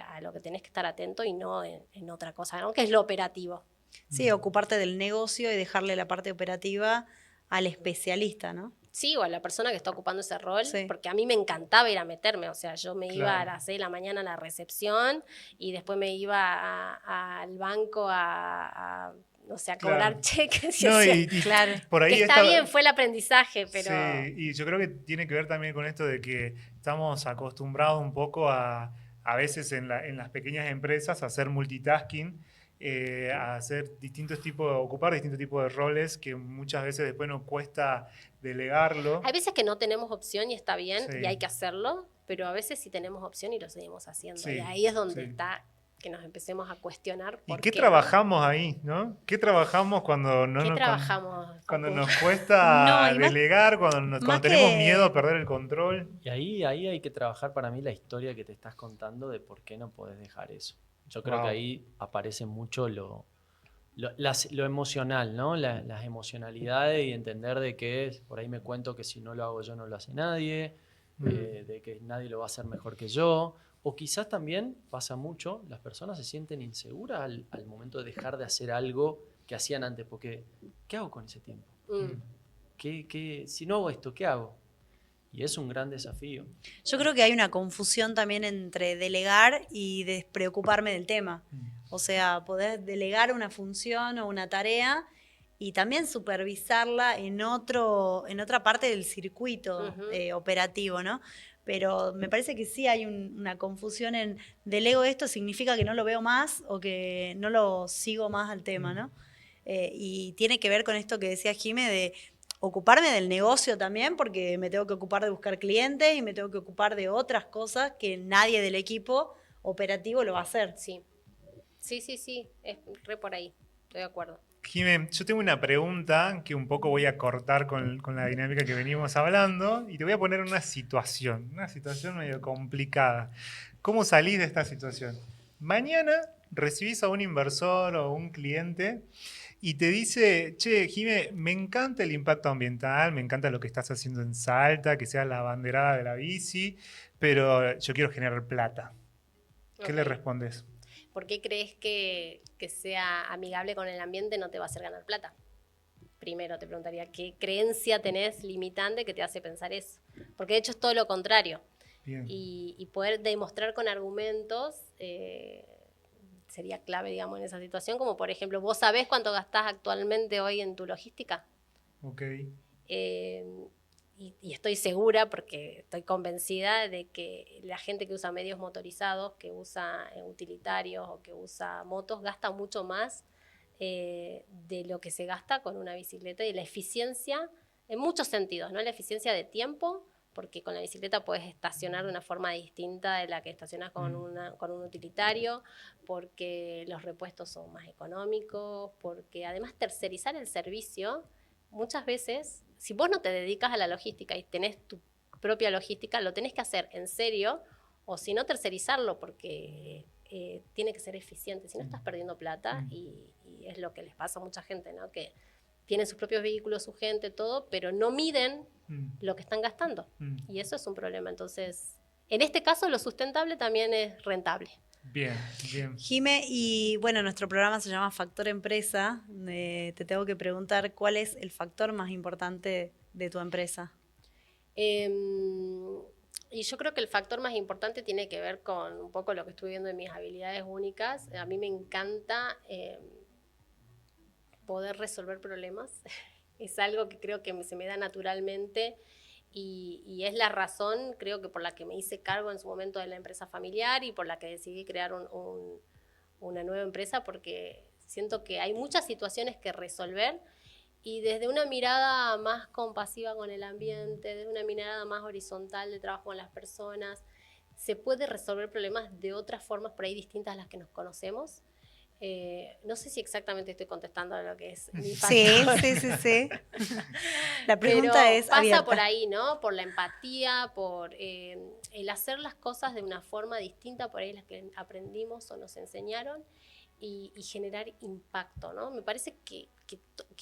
a lo que tenés que estar atento y no en otra cosa, ¿no? Que es lo operativo. Sí, ocuparte del negocio y dejarle la parte operativa al especialista, ¿no? Sí, o a la persona que está ocupando ese rol, Sí. porque a mí me encantaba ir a meterme, o sea, yo me iba a Claro. las 6 de la mañana a la recepción, y después me iba al banco no sé, a cobrar Claro. cheques. No, o sea, Claro. por ahí que está bien, fue el aprendizaje, pero... Sí, y yo creo que tiene que ver también con esto de que estamos acostumbrados un poco a veces en las pequeñas empresas a hacer multitasking, a hacer ocupar distintos tipos de roles que muchas veces después nos cuesta delegarlo. Hay veces que no tenemos opción y está bien Sí. y hay que hacerlo, pero a veces sí tenemos opción y lo seguimos haciendo. Sí, Y ahí es donde sí. está que nos empecemos a cuestionar ¿Y por qué qué trabajamos ahí, no? ¿Qué trabajamos cuando no ¿Qué nos, trabajamos? cuando Facu? nos No, cuesta y más- delegar, cuando más tenemos que- miedo a perder el control? Y ahí hay que trabajar para mí la historia que te estás contando de por qué no podés dejar eso. Yo creo Wow. que ahí aparece mucho lo emocional, ¿no? Las emocionalidades y entender de que por ahí me cuento que si no lo hago yo no lo hace nadie, de que nadie lo va a hacer mejor que yo. O quizás también pasa mucho, las personas se sienten inseguras al momento de dejar de hacer algo que hacían antes, porque ¿qué hago con ese tiempo? Si no hago esto, ¿qué hago? Y es un gran desafío. Yo creo que hay una confusión también entre delegar y despreocuparme del tema. O sea, poder delegar una función o una tarea y también supervisarla en otra parte del circuito Ujú. operativo, ¿no? Pero me parece que sí hay una confusión en delego esto significa que no lo veo más o que no lo sigo más al tema, ¿no? Y tiene que ver con esto que decía Jime de ocuparme del negocio también, porque me tengo que ocupar de buscar clientes y me tengo que ocupar de otras cosas que nadie del equipo operativo lo va a hacer. Sí. Sí, es re por ahí, estoy de acuerdo. Jimé, yo tengo una pregunta que un poco voy a cortar con la dinámica que venimos hablando y te voy a poner una situación medio complicada. ¿Cómo salís de esta situación? Mañana recibís a un inversor o un cliente y te dice, che, Jimé, me encanta el impacto ambiental, me encanta lo que estás haciendo en Salta, que sea la abanderada de la bici, pero yo quiero generar plata. ¿Qué le Ok. respondes? ¿Por qué crees que sea amigable con el ambiente no te va a hacer ganar plata? Primero te preguntaría, ¿qué creencia tenés limitante que te hace pensar eso? Porque de hecho es todo lo contrario. Bien. Y poder demostrar con argumentos sería clave, digamos, en esa situación. Como por ejemplo, ¿vos sabés cuánto gastás actualmente hoy en tu logística? Ok. Y estoy segura, porque estoy convencida de que la gente que usa medios motorizados, que usa utilitarios o que usa motos, gasta mucho más de lo que se gasta con una bicicleta, y la eficiencia en muchos sentidos, ¿no? La eficiencia de tiempo, porque con la bicicleta puedes estacionar de una forma distinta de la que estacionas con un utilitario, porque los repuestos son más económicos, porque además tercerizar el servicio, muchas veces, si vos no te dedicas a la logística y tenés tu propia logística, lo tenés que hacer en serio, o si no, tercerizarlo, porque tiene que ser eficiente, si no estás perdiendo plata, y es lo que les pasa a mucha gente, ¿no? Que tienen sus propios vehículos, su gente, todo, pero no miden lo que están gastando, y eso es un problema. Entonces, en este caso, lo sustentable también es rentable. Bien, bien. Jime, y bueno, nuestro programa se llama Factor Empresa. Te tengo que preguntar cuál es el factor más importante de tu empresa. Y yo creo que el factor más importante tiene que ver con un poco lo que estuve viendo en mis habilidades únicas. A mí me encanta poder resolver problemas. Es algo que creo que se me da naturalmente, y es la razón, creo que por la que me hice cargo en su momento de la empresa familiar y por la que decidí crear una nueva empresa, porque siento que hay muchas situaciones que resolver, y desde una mirada más compasiva con el ambiente, desde una mirada más horizontal de trabajo con las personas, se puede resolver problemas de otras formas por ahí distintas a las que nos conocemos. No sé si exactamente estoy contestando a lo que es mi factor. Sí. La pregunta Pero es pasa abierta. por ahí, ¿no? Por la empatía, por el hacer las cosas de una forma distinta por ahí las que aprendimos o nos enseñaron, y generar impacto, ¿no? Me parece que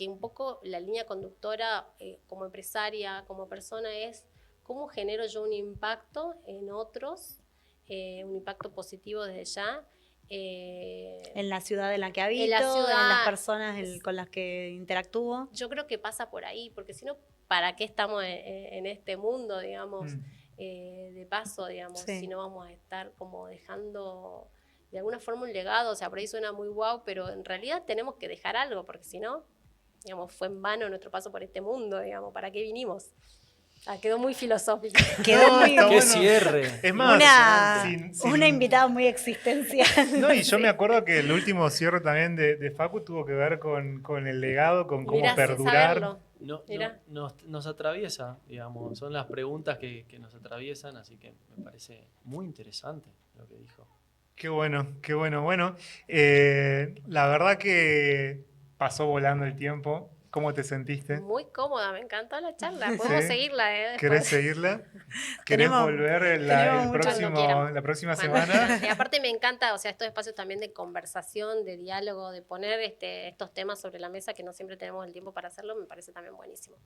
un poco la línea conductora como empresaria, como persona, es cómo genero yo un impacto en otros, un impacto positivo desde ya. En la ciudad en la que habito, en la ciudad, en las personas con las que interactúo. Yo creo que pasa por ahí, porque si no, ¿para qué estamos en este mundo, digamos, de paso, digamos, Sí. si no vamos a estar como dejando de alguna forma un legado? O sea, por ahí suena muy guau, pero en realidad tenemos que dejar algo, porque si no, digamos, fue en vano nuestro paso por este mundo, digamos, ¿para qué vinimos? Quedó muy filosófico. Quedó No, muy está ¡Qué bueno. cierre! Es más, una invitada muy existencial. No, y yo me acuerdo que el último cierre también de Facu tuvo que ver con el legado, con cómo Mirá, sin perdurar. saberlo. Mirá. Nos atraviesa, digamos, son las preguntas que nos atraviesan, así que me parece muy interesante lo que dijo. Qué bueno, qué bueno. Bueno, la verdad que pasó volando el tiempo. ¿Cómo te sentiste? Muy cómoda, me encantó la charla. Podemos ¿Sí? seguirla, después. ¿Querés seguirla? ¿Querés Tenemos- volver tenemos mucho cuando quieran. la próxima Cuando semana? quieran. Y aparte me encanta, o sea, estos espacios también de conversación, de diálogo, de poner estos temas sobre la mesa que no siempre tenemos el tiempo para hacerlo, me parece también buenísimo.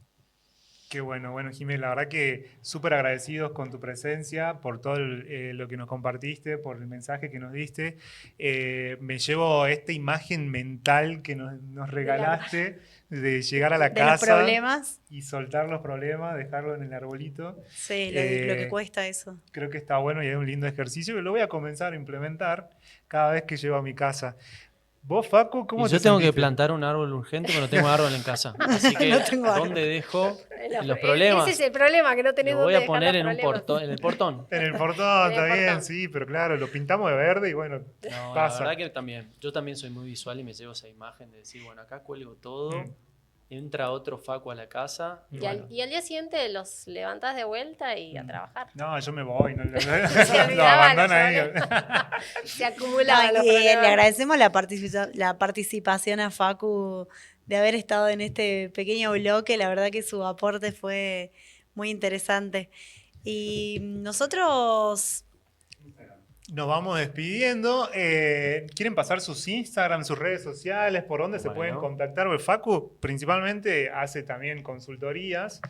Qué bueno, Jimé, la verdad que súper agradecidos con tu presencia, por todo lo que nos compartiste, por el mensaje que nos diste. Me llevo esta imagen mental que nos regalaste de llegar a la De los casa problemas. y soltar los problemas, dejarlo en el arbolito. Sí, lo que Eh, cuesta eso. Creo que está bueno y es un lindo ejercicio que lo voy a comenzar a implementar cada vez que llego a mi casa. ¿Vos, Facu, cómo Y te yo tengo que sentiste? plantar un árbol urgente, pero no tengo árbol en casa. Así que, No tengo ¿a árbol. dónde dejo los problemas? Ese es el problema, que no tenés Lo voy dónde a poner dejar en los problemas. en el portón. En el portón, En el está bien, portón. sí, pero claro, lo pintamos de verde y bueno, No, la pasa. verdad que también. Yo también soy muy visual y me llevo esa imagen de decir, bueno, acá cuelgo todo, Mm. entra otro Facu a la casa y Y, bueno. al día siguiente los levantás de vuelta y a trabajar. No, yo me voy, no, lo Se abandono olvidaban ahí. Se acumulaban los Le problemas. agradecemos la participación a Facu de haber estado en este pequeño bloque. La verdad que su aporte fue muy interesante. Y nosotros, Nos vamos despidiendo. ¿Quieren pasar sus Instagram, sus redes sociales? ¿Por dónde se Bueno. pueden contactar? Porque Facu principalmente hace también consultorías.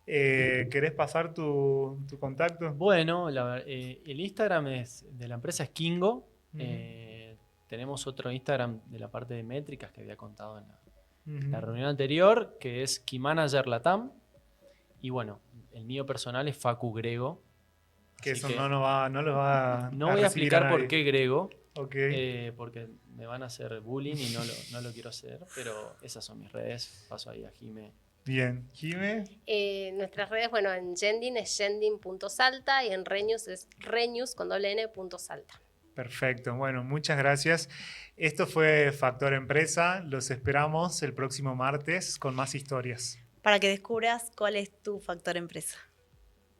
¿Querés pasar tu contacto? Bueno, el Instagram de la empresa es Kingo. Ujú. Tenemos otro Instagram de la parte de métricas que había contado en Ujú. la reunión anterior, que es Keymanager Latam. Y bueno, el mío personal es Facu Grego. Que Así eso que no lo va no voy a recibir explicar nadie. por qué Grego, Ok. porque me van a hacer bullying y no lo quiero hacer, pero esas son mis redes. Paso ahí a Jime. Bien. Jime. Nuestras redes, bueno, en Yendin es yendin.salta y en Renews es renews con doble n punto salta. Perfecto. Bueno, muchas gracias. Esto fue Factor Empresa. Los esperamos el próximo martes con más historias. para que descubras cuál es tu factor empresa.